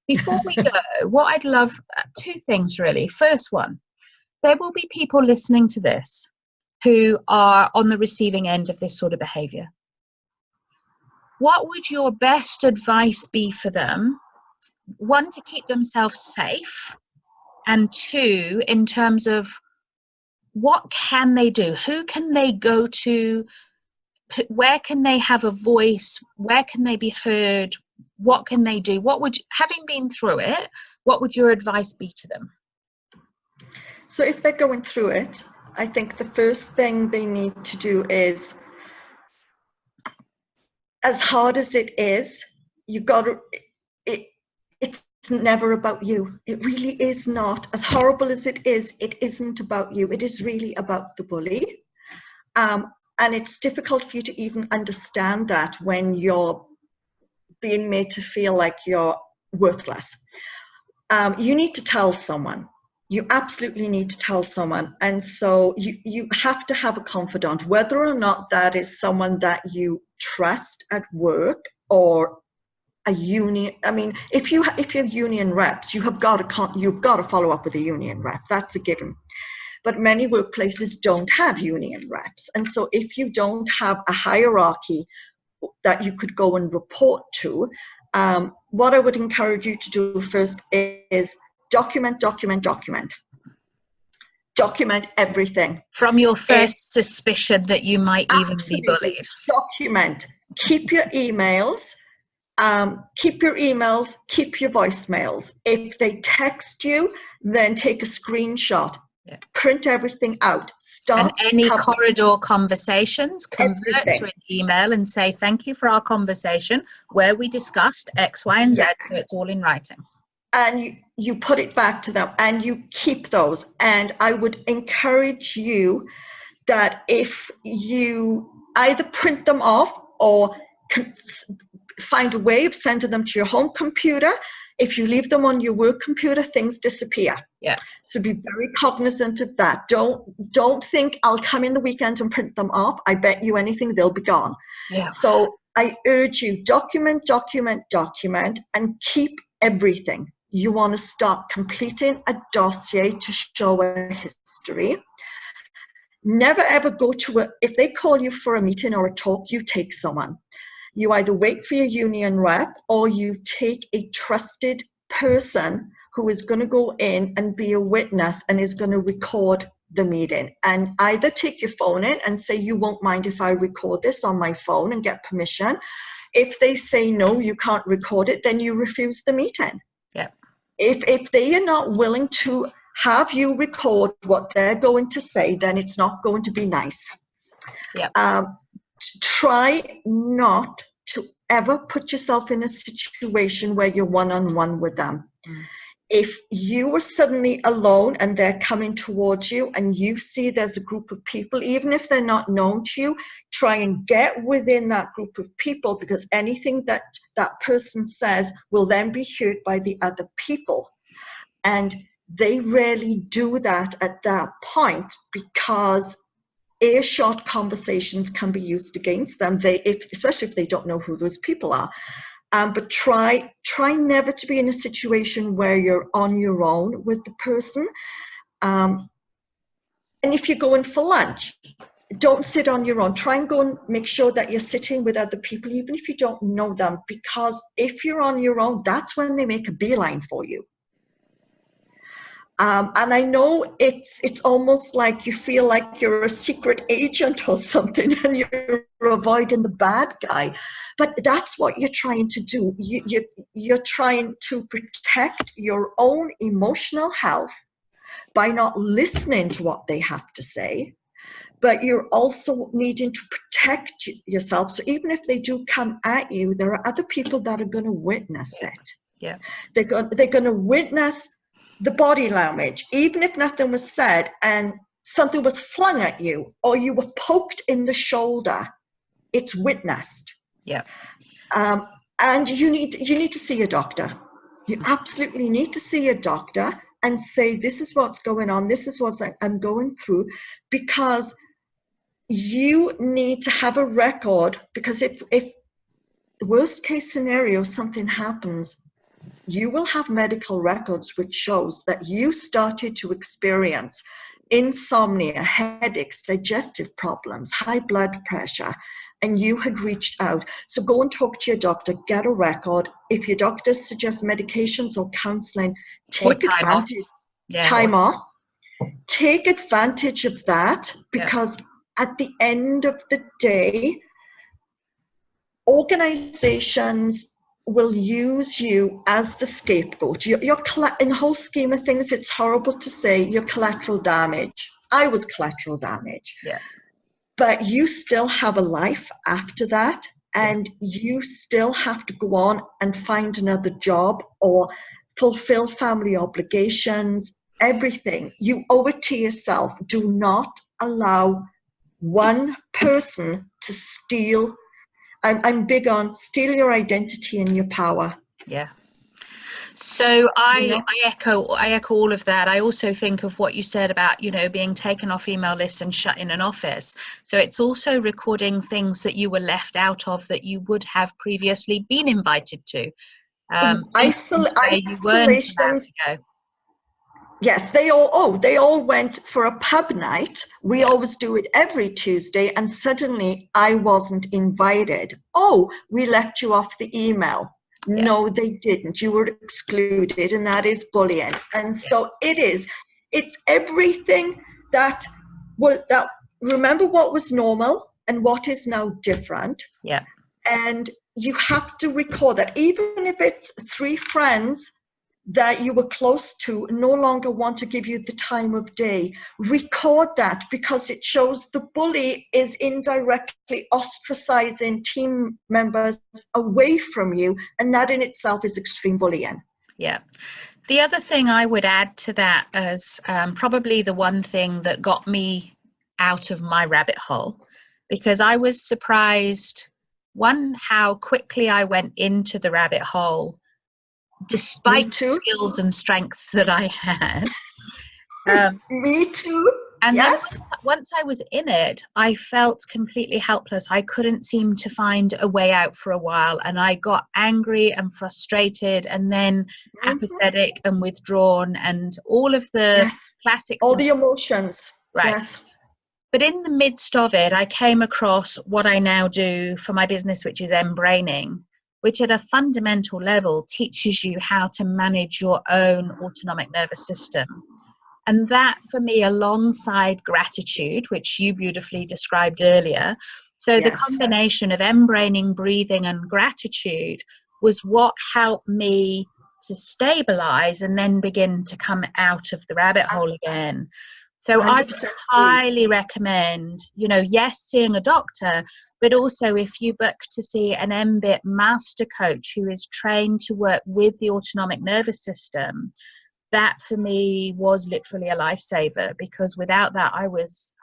Before we go, what I'd love, 2 things really. First one, there will be people listening to this who are on the receiving end of this sort of behavior. What would your best advice be for them? 1, to keep themselves safe, and 2, in terms of what can they do? Who can they go to? Where can they have a voice? Where can they be heard? what can they do? What would, having been through it, what would your advice be to them? So if they're going through it, I think the first thing they need to do is, as hard as it is, you got to, it's never about you. It really is not. As horrible as it isn't about you. It is really about the bully. And it's difficult for you to even understand that when you're being made to feel like you're worthless. You need to tell someone. You absolutely need to tell someone. And so you have to have a confidant, whether or not that is someone that you trust at work or a union. I mean, if you're union reps, you've got to follow up with a union rep. That's a given. But many workplaces don't have union reps. And so if you don't have a hierarchy that you could go and report to, what I would encourage you to do first is document everything. From your first suspicion that you might even be bullied. Document. Keep your emails. Keep your voicemails. If they text you, then take a screenshot. Yeah. Print everything out. And any corridor conversations, convert to an email and say, thank you for our conversation where we discussed X, Y, and Z. So it's all in writing. And you put it back to them and you keep those. And I would encourage you that if you either print them off or find a way of sending them to your home computer. If you leave them on your work computer, things disappear. Yeah. So be very cognizant of that. Don't think I'll come in the weekend and print them off. I bet you anything they'll be gone. Yeah. So I urge you, document, and keep everything. You want to start completing a dossier to show a history. Never ever go to if they call you for a meeting or a talk, you take someone. You either wait for your union rep or you take a trusted person who is going to go in and be a witness and is going to record the meeting. And either take your phone in and say, you won't mind if I record this on my phone and get permission. If they say, no, you can't record it, then you refuse the meeting. Yeah. If they are not willing to have you record what they're going to say, then it's not going to be nice. Yeah. Try not to ever put yourself in a situation where you're one-on-one with them. If you are suddenly alone and they're coming towards you and you see there's a group of people, even if they're not known to you, try and get within that group of people, because anything that that person says will then be heard by the other people. And they rarely do that at that point, because earshot conversations can be used against them, especially if they don't know who those people are. But try never to be in a situation where you're on your own with the person. And if you're going for lunch, don't sit on your own. Try and go and make sure that you're sitting with other people, even if you don't know them, because if you're on your own, that's when they make a beeline for you. And I know it's almost like you feel like you're a secret agent or something and you're avoiding the bad guy, but that's what you're trying to do. You're trying to protect your own emotional health by not listening to what they have to say, but you're also needing to protect yourself. So even if they do come at you, there are other people that are going to witness it. Yeah, they're going to witness the body language, even if nothing was said and something was flung at you or you were poked in the shoulder, it's witnessed. Yeah. And you need to see a doctor. You absolutely need to see a doctor and say, this is what's going on, this is what I'm going through, because you need to have a record, because if the worst case scenario, something happens, you will have medical records which shows that you started to experience insomnia, headaches, digestive problems, high blood pressure, and you had reached out. So go and talk to your doctor, get a record. If your doctor suggests medications or counseling, take advantage. Time off. Take advantage of that, because at the end of the day, organizations will use you as the scapegoat. In the whole scheme of things, it's horrible to say you're collateral damage. I was collateral damage. Yeah. But you still have a life after that, and you still have to go on and find another job or fulfill family obligations, everything. You owe it to yourself. Do not allow one person to steal. I'm big on steal your identity and your power. Yeah. So I echo all of that. I also think of what you said about, being taken off email lists and shut in an office. So it's also recording things that you were left out of that you would have previously been invited to. Where you weren't allowed to go. Yes, they all went for a pub night. We always do it every Tuesday, and suddenly I wasn't invited. Oh, we left you off the email. No, they didn't. You were excluded, and that is bullying. And so it's everything that remember what was normal and what is now different. Yeah. And you have to record that, even if it's 3 friends that you were close to no longer want to give you the time of day, record that, because it shows the bully is indirectly ostracizing team members away from you, and that in itself is extreme bullying. Yeah. The other thing I would add to that is probably the one thing that got me out of my rabbit hole, because I was surprised, one, how quickly I went into the rabbit hole despite the skills and strengths that I had. Me too. And then once I was in it, I felt completely helpless. I couldn't seem to find a way out for a while, and I got angry and frustrated, and then apathetic and withdrawn, and all of the classic, all the emotions. Right. Yes. But in the midst of it, I came across what I now do for my business, which is Embraining, which at a fundamental level teaches you how to manage your own autonomic nervous system. And that, for me, alongside gratitude, which you beautifully described earlier. So the combination of embraining, breathing, and gratitude was what helped me to stabilize and then begin to come out of the rabbit hole again. So I would highly recommend, seeing a doctor, but also if you book to see an MBIT master coach who is trained to work with the autonomic nervous system, that for me was literally a lifesaver, because without that I was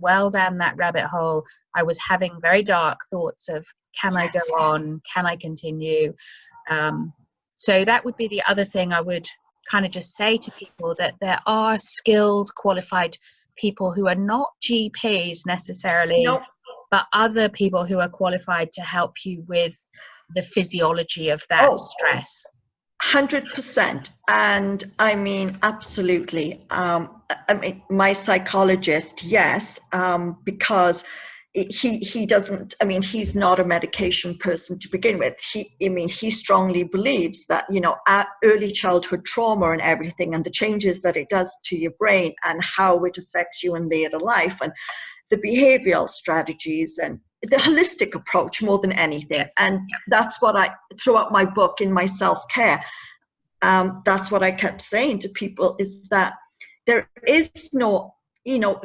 well down that rabbit hole. I was having very dark thoughts of, can I go on? Can I continue? So that would be the other thing I would kind of just say to people, that there are skilled, qualified people who are not GPs necessarily, but other people who are qualified to help you with the physiology of that stress. 100%. And I mean, absolutely. My psychologist, because he doesn't, he's not a medication person to begin with. He strongly believes that, early childhood trauma and everything, and the changes that it does to your brain and how it affects you in later life, and the behavioral strategies and the holistic approach more than anything. And that's what I, throughout my book, in my self-care, that's what I kept saying to people, is that there is no,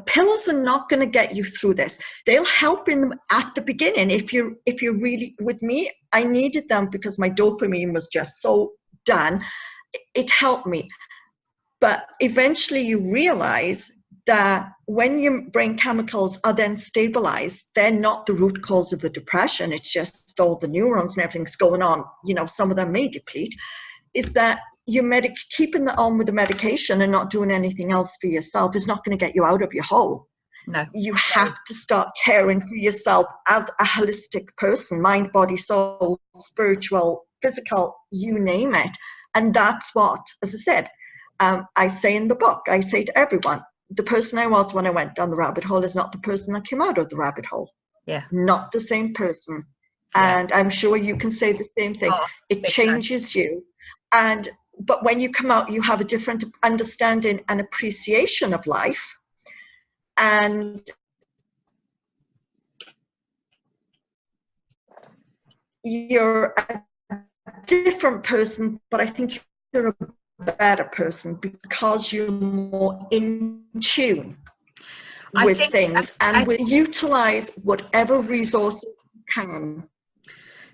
pills are not going to get you through this. They'll help at the beginning. If you're really, with me, I needed them because my dopamine was just so done. It helped me. But eventually you realize that when your brain chemicals are then stabilized, they're not the root cause of the depression. It's just all the neurons and everything's going on. Some of them may deplete. Is that keeping on with the medication and not doing anything else for yourself is not going to get you out of your hole. No. You have to start caring for yourself as a holistic person, mind, body, soul, spiritual, physical, you name it. And that's what, as I said, I say in the book, I say to everyone, the person I was when I went down the rabbit hole is not the person that came out of the rabbit hole. Yeah. Not the same person. And I'm sure you can say the same thing. It changes you. But when you come out, you have a different understanding and appreciation of life. And you're different person, but I think you're a better person because you're more in tune with things and will utilize whatever resources you can.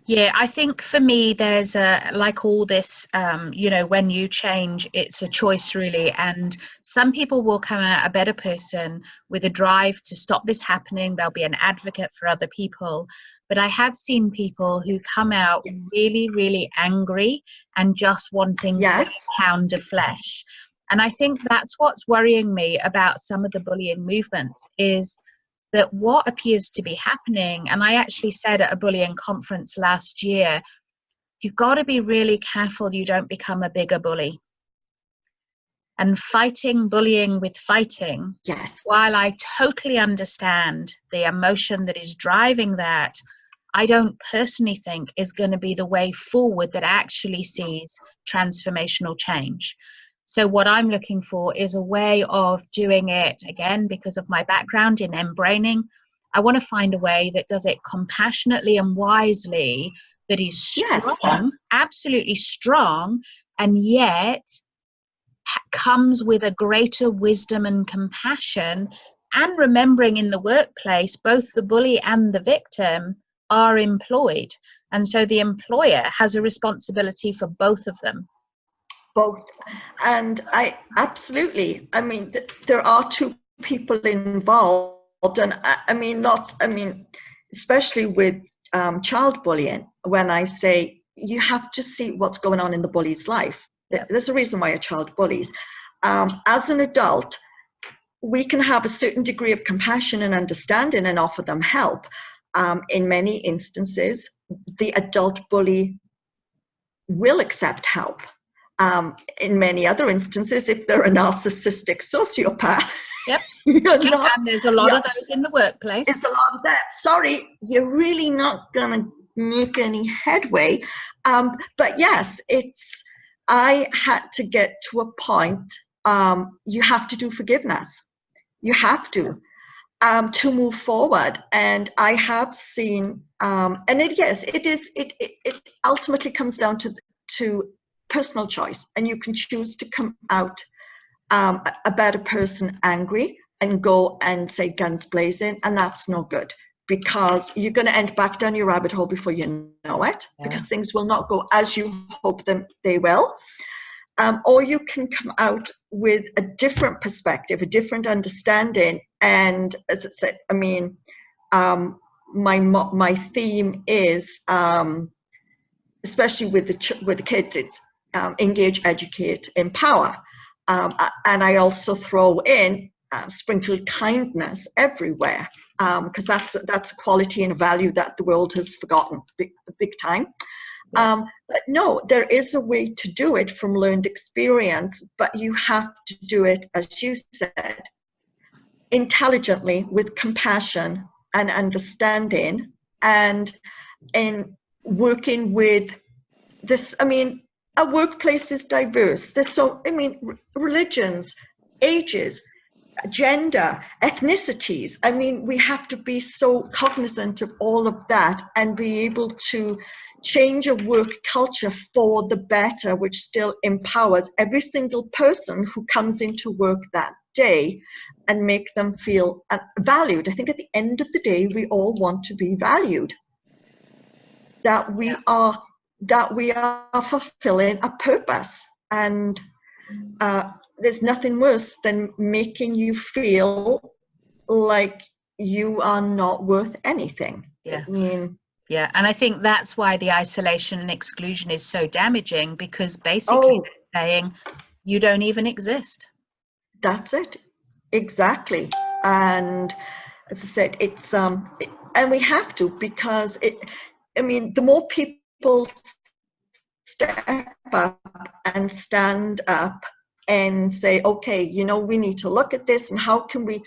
Yeah, I think for me, there's like all this, when you change, it's a choice really. And some people will come out a better person with a drive to stop this happening. They'll be an advocate for other people. But I have seen people who come out really, really angry and just wanting a pound of flesh. And I think that's what's worrying me about some of the bullying movements is that what appears to be happening, and I actually said at a bullying conference last year, you've got to be really careful you don't become a bigger bully. And fighting bullying with fighting, while I totally understand the emotion that is driving that, I don't personally think is going to be the way forward that actually sees transformational change. So what I'm looking for is a way of doing it, again, because of my background in embraining. I want to find a way that does it compassionately and wisely, that is strong, absolutely strong, and yet comes with a greater wisdom and compassion, and remembering in the workplace, both the bully and the victim are employed. And so the employer has a responsibility for both of them. Both. And I absolutely, I mean, there are two people involved, and I mean, especially with child bullying, when I say you have to see what's going on in the bully's life. There's a reason why a child bullies. As an adult, we can have a certain degree of compassion and understanding and offer them help. In many instances, the adult bully will accept help. In many other instances, if they're a narcissistic sociopath, and there's a lot of those in the workplace. It's a lot of that. Sorry, you're really not going to make any headway. But yes, I had to get to a point. You have to do forgiveness. You have to move forward. And I have seen, it ultimately comes down to personal choice, and you can choose to come out a better person angry and go and say guns blazing, and that's no good, because you're going to end back down your rabbit hole before you know it, because things will not go as you hope they will. Or you can come out with a different perspective, a different understanding. And as I said, I mean, my theme is, especially with the kids, it's engage, educate, empower. And I also throw in sprinkle kindness everywhere, because that's a quality and a value that the world has forgotten big time. But no, there is a way to do it from learned experience, but you have to do it, as you said, intelligently, with compassion and understanding, and in working with this. I mean, our workplace is diverse. There's religions, ages, gender, ethnicities. I mean, we have to be so cognizant of all of that and be able to change a work culture for the better, which still empowers every single person who comes into work that day and make them feel valued. I think at the end of the day, we all want to be valued, that we are fulfilling a purpose. And there's nothing worse than making you feel like you are not worth anything. I mean, yeah, and I think that's why the isolation and exclusion is so damaging, because basically they're saying you don't even exist. That's it. Exactly. And as I said, it's and we have to, because the more people step up and stand up and say, okay, we need to look at this, and how can we,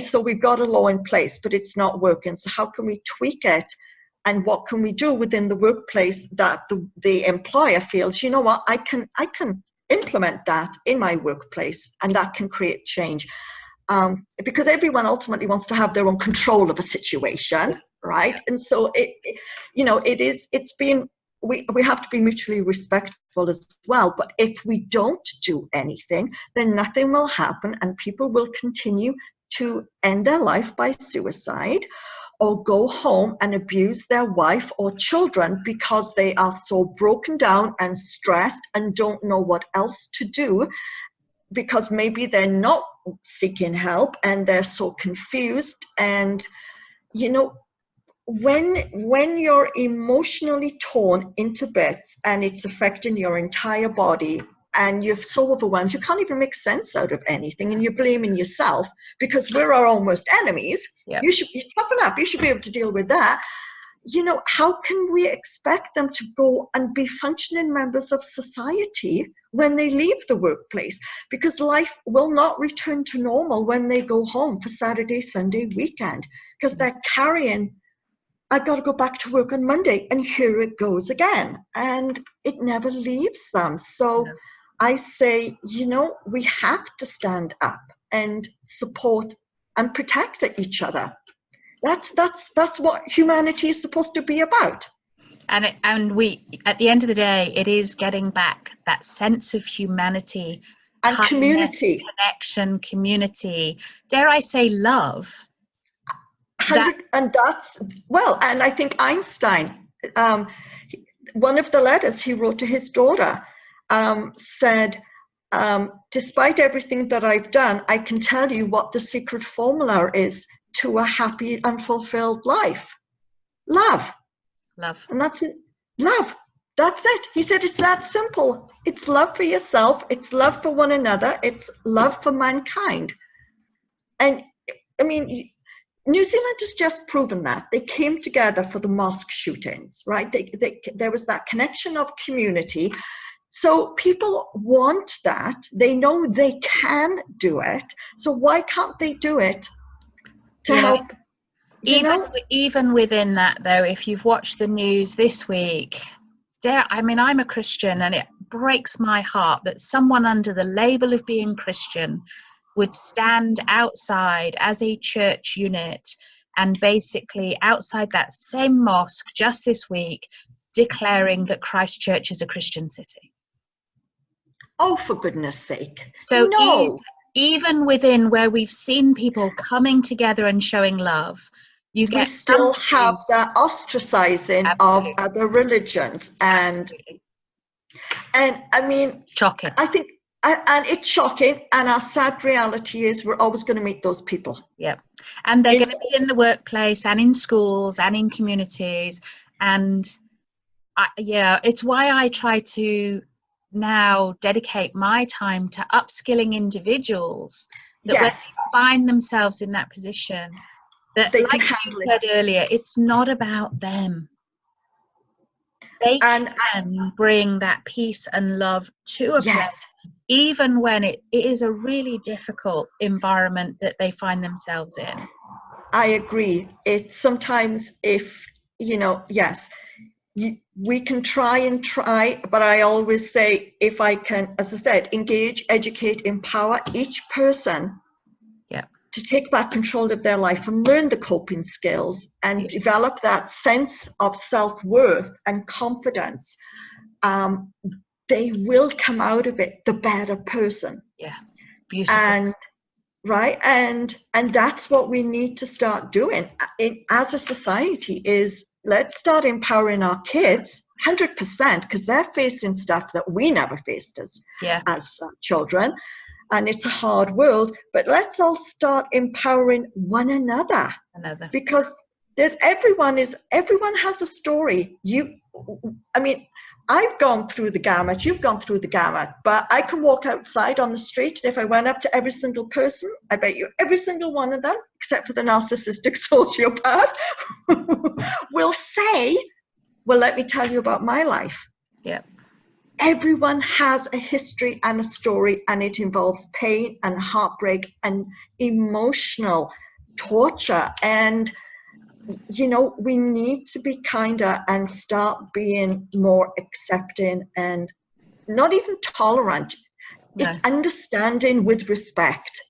so we've got a law in place, but it's not working. So how can we tweak it? And what can we do within the workplace that the employer feels, you know what, I can implement that in my workplace, and that can create change. Because everyone ultimately wants to have their own control of a situation, right? And so it's been we have to be mutually respectful as well. But if we don't do anything, then nothing will happen, and people will continue to end their life by suicide, or go home and abuse their wife or children because they are so broken down and stressed and don't know what else to do, because maybe they're not seeking help and they're so confused. And you know, when you're emotionally torn into bits and it's affecting your entire body, and you're so overwhelmed you can't even make sense out of anything, and you're blaming yourself because we're our own worst enemies. Yep. You should toughen up, you should be able to deal with that. You know, how can we expect them to go and be functioning members of society when they leave the workplace? Because life will not return to normal when they go home for Saturday, Sunday, weekend, because they're carrying, I got to go back to work on Monday, and here it goes again, and it never leaves them. So I say, you know, we have to stand up and support and protect each other. That's what humanity is supposed to be about. And we, at the end of the day, it is getting back that sense of humanity and kindness, community, connection, community. Dare I say, love? And that's, well, and I think Einstein, one of the letters he wrote to his daughter, said, despite everything that I've done, I can tell you what the secret formula is to a happy and fulfilled life. Love. And that's it. Love. That's it. He said it's that simple. It's love for yourself. It's love for one another. It's love for mankind. And I mean, New Zealand has just proven that. They came together for the mosque shootings, right? There was that connection of community. So people want that. They know they can do it. So why can't they do it to help? Even within that, though, if you've watched the news this week, I'm a Christian, and it breaks my heart that someone under the label of being Christian would stand outside as a church unit and basically outside that same mosque just this week declaring that Christchurch is a Christian city. Oh, for goodness sake. So no. even within where we've seen people coming together and showing love, we still have that ostracizing of other religions. And I mean, shocking. I think, and it's shocking, and our sad reality is we're always going to meet those people. Yep. And they're going to be in the workplace and in schools and in communities. And it's why I try to now dedicate my time to upskilling individuals that when they find themselves in that position, that they, like you said earlier, it's not about them. They can bring that peace and love to a place, even when it is a really difficult environment that they find themselves in. I agree. It's sometimes, if, you know, we can try, but I always say, if I can, as I said, engage, educate, empower each person to take back control of their life and learn the coping skills and develop that sense of self-worth and confidence, they will come out of it the better person. Yeah, beautiful. And that's what we need to start doing as a society, is let's start empowering our kids 100%, because they're facing stuff that we never faced as children. And it's a hard world, but let's all start empowering one another. Because everyone has a story. I've gone through the gamut, you've gone through the gamut, but I can walk outside on the street, and if I went up to every single person, I bet you every single one of them, except for the narcissistic sociopath, will say, well, let me tell you about my life. Yeah. Everyone has a history and a story, and it involves pain and heartbreak and emotional torture. And, you know, we need to be kinder and start being more accepting and not even tolerant. No. It's understanding with respect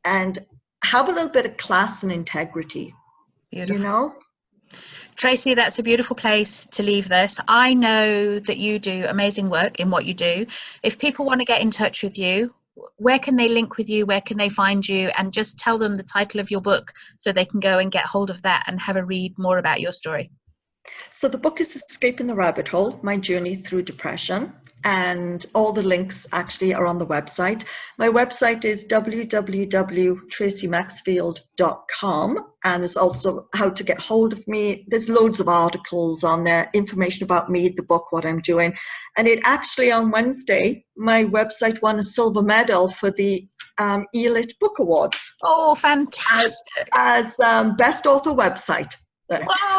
and have a little bit of class and integrity. Beautiful. You know? Tracey, that's a beautiful place to leave this. I know that you do amazing work in what you do. If people want to get in touch with you, where can they link with you? Where can they find you? And just tell them the title of your book so they can go and get hold of that and have a read more about your story. So the book is Escaping the Rabbit Hole, My Journey Through Depression, and all the links actually are on the website. My website is www.traceymaxfield.com, and there's also how to get hold of me. There's loads of articles on there, information about me, the book, what I'm doing. And it actually, on Wednesday, my website won a silver medal for the ELIT Book Awards. Oh, fantastic. As Best Author Website.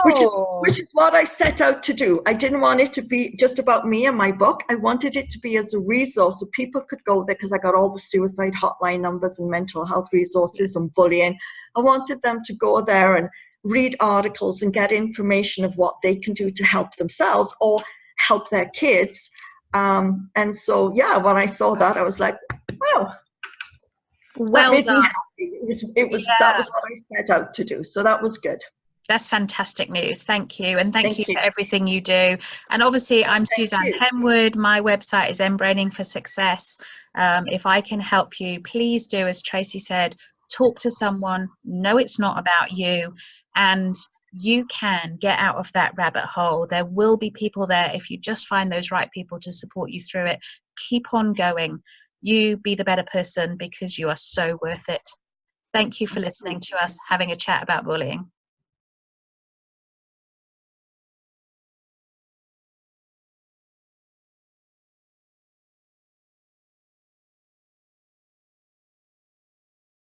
Which is what I set out to do. I didn't want it to be just about me and my book. I wanted it to be as a resource so people could go there, because I got all the suicide hotline numbers and mental health resources and bullying. I wanted them to go there and read articles and get information of what they can do to help themselves or help their kids. And so, yeah, when I saw that, I was like, wow. Well that made done. me happy. That was what I set out to do. So that was good. That's fantastic news. Thank you. And thank you for everything you do. And obviously, I'm Suzanne Henwood. My website is Embraining for Success. If I can help you, please do, as Tracey said, talk to someone. No, it's not about you. And you can get out of that rabbit hole. There will be people there if you just find those right people to support you through it. Keep on going. You be the better person, because you are so worth it. Thank you for listening to us having a chat about bullying.